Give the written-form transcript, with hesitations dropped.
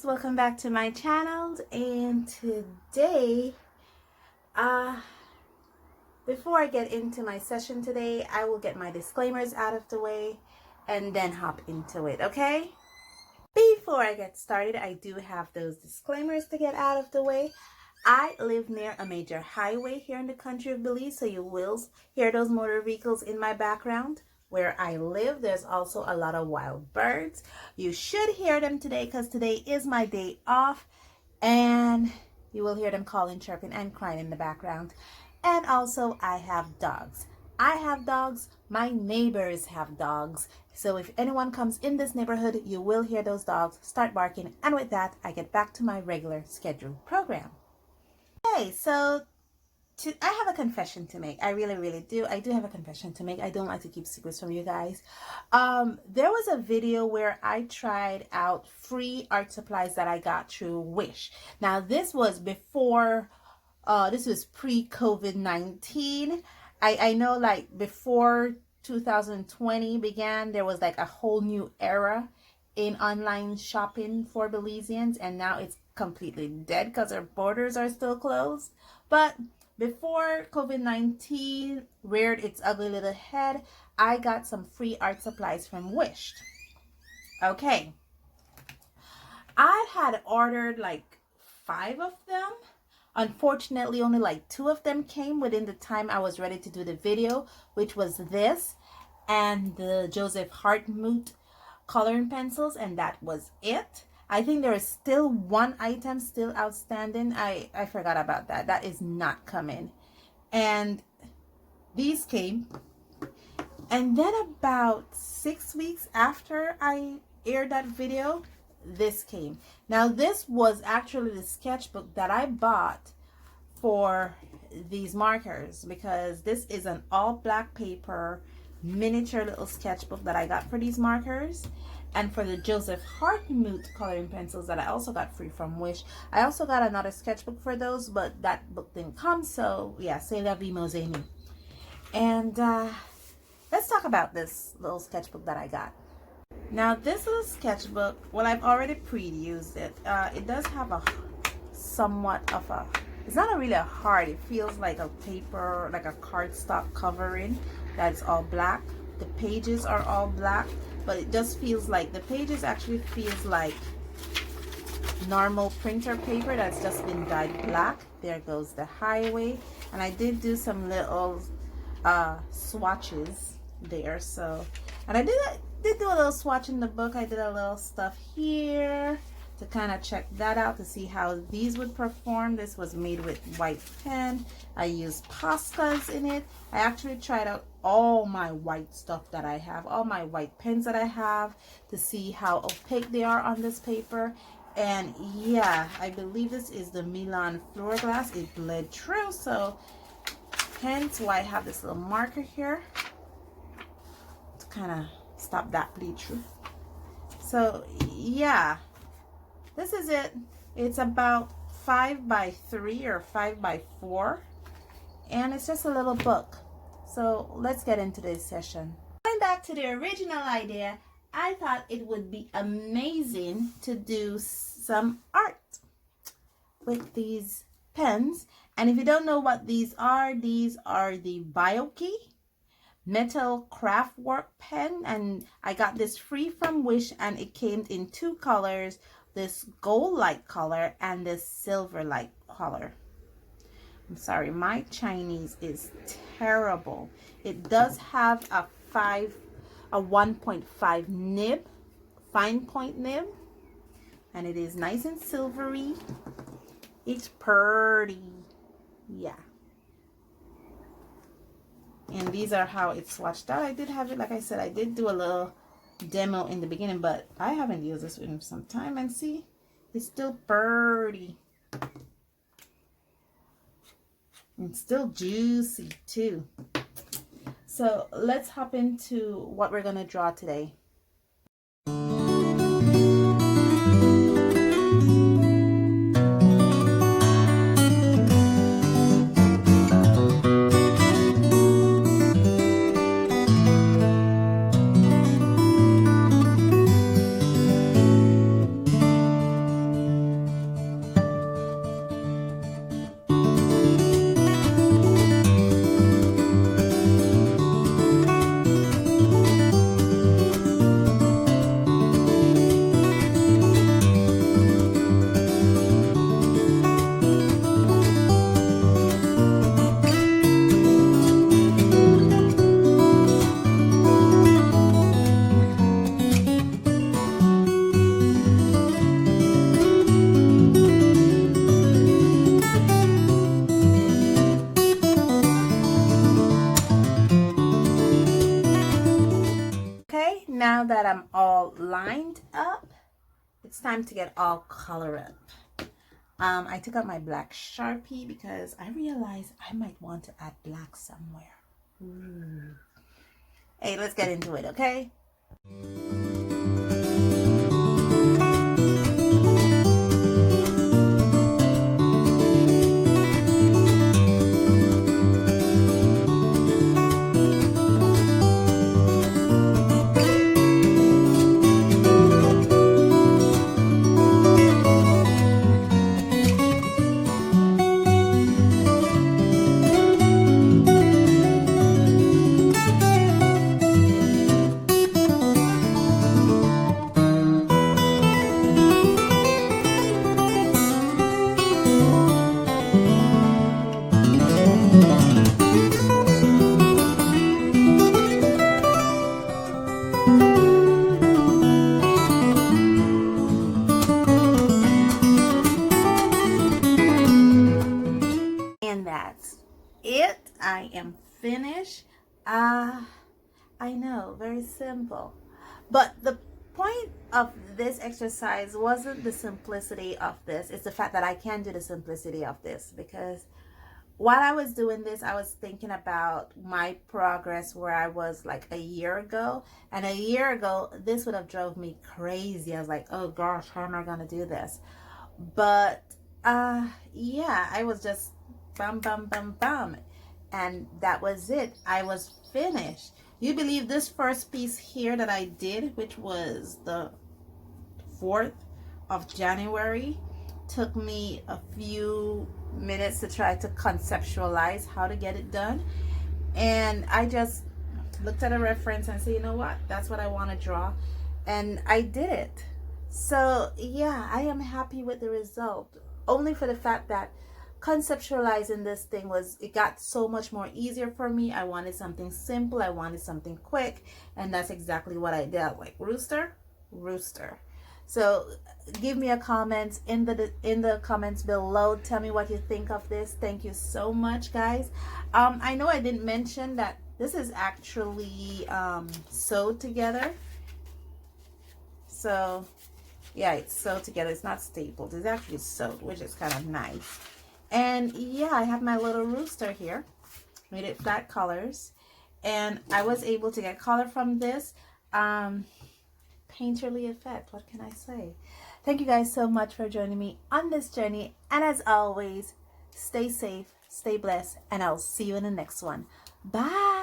welcome back to my channel. And today before I get into my session today, I will get my disclaimers out of the way and then hop into it. Okay, before I get started, I do have those disclaimers to get out of the way. I live near a major highway here in the country of Belize, so you will hear those motor vehicles in my background. Where I live, there's also a lot of wild birds. You should hear them today because today is my day off, and you will hear them calling, chirping, and crying in the background. And also, I have dogs. I have dogs. My neighbors have dogs. So if anyone comes in this neighborhood, you will hear those dogs start barking. And with that, I get back to my regular scheduled program. Okay, so I have a confession to make. I really do. I do have a confession to make. I don't like to keep secrets from you guys. There was a video where I tried out free art supplies that I got through Wish. Now this was before, this was pre-COVID-19. I know, like, before 2020 began, there was like a whole new era in online shopping for Belizeans, and now it's completely dead because our borders are still closed. But before COVID-19 reared its ugly little head, I got some free art supplies from Wish. Okay, I had ordered like 5 of them. Unfortunately, only like 2 of them came within the time I was ready to do the video, which was this and the Joseph Hartmut coloring pencils, and that was it. I think there is still one item still outstanding. I forgot about that. That is not coming. And these came. And then about 6 weeks after I aired that video, this came. Now this was actually the sketchbook that I bought for these markers, because this is an all black paper miniature little sketchbook that I got for these markers. And for the Joseph Hartmut coloring pencils that I also got free from Wish, I also got another sketchbook for those, but that book didn't come. So yeah, c'est la vie, Mose me. And let's talk about this little sketchbook that I got. Now this little sketchbook, well, I've already pre-used it. It does have a somewhat of a, it's not really a hard, it feels like a paper, like a cardstock covering that's all black. The pages are all black, but it just feels like the pages actually feels like normal printer paper that's just been dyed black. There goes the highway. And I did do some little swatches there. So, and I did do a little swatch in the book. I did a little stuff here to kind of check that out to see how these would perform. This was made with white pen. I used Poscas in it. I actually tried out all my white stuff that I have, all my white pens that I have, to see how opaque they are on this paper. And yeah, I believe this is the Milan Fluoroglass. It bled through, so hence why I have this little marker here to kind of stop that bleed through. So yeah, this is it. It's about 5 by 3 or 5 by 4, and it's just a little book. So let's get into this session. Going back to the original idea, I thought it would be amazing to do some art with these pens. And if you don't know what these are the Bioki metal craftwork pen, and I got this free from Wish, and it came in 2 colors, this gold light color and this silver light color. I'm sorry, my Chinese is terrible. It does have a 1.5 nib, fine point nib, and it is nice and silvery. It's pretty, yeah. And these are how it's swatched out. I did have it, like I said, I did do a little demo in the beginning, but I haven't used this in some time, and see, it's still pretty. It's still juicy too. So let's hop into what we're gonna draw today. Okay, now that I'm all lined up, it's time to get all color up. I took out my black Sharpie because I realized I might want to add black somewhere. Ooh. Hey, let's get into it, okay? And that's it. I am finished. I know, very simple. But the point of this exercise wasn't the simplicity of this. It's the fact that I can do the simplicity of this, because while I was doing this, I was thinking about my progress where I was like a year ago. And a year ago, this would have drove me crazy. I was like, oh gosh, how am I going to do this? But yeah, I was just bum, bum, bum, bum. And that was it. I was finished. You believe this first piece here that I did, which was the 4th of January, took me a few minutes to try to conceptualize how to get it done. And I just looked at a reference and said, you know what, that's what I want to draw. And I did it. So yeah, I am happy with the result, only for the fact that conceptualizing this thing it got so much more easier for me. I wanted something simple, I wanted something quick, and that's exactly what I did. Like rooster. So give me a comment in the comments below. Tell me what you think of this. Thank you so much, guys. I know I didn't mention that this is actually sewed together. So yeah, it's sewed together. It's not stapled. It's actually sewed, which is kind of nice. And yeah, I have my little rooster here. Made it flat colors. And I was able to get color from this. Painterly effect. What can I say? Thank you guys so much for joining me on this journey. And as always, stay safe, stay blessed, and I'll see you in the next one. Bye.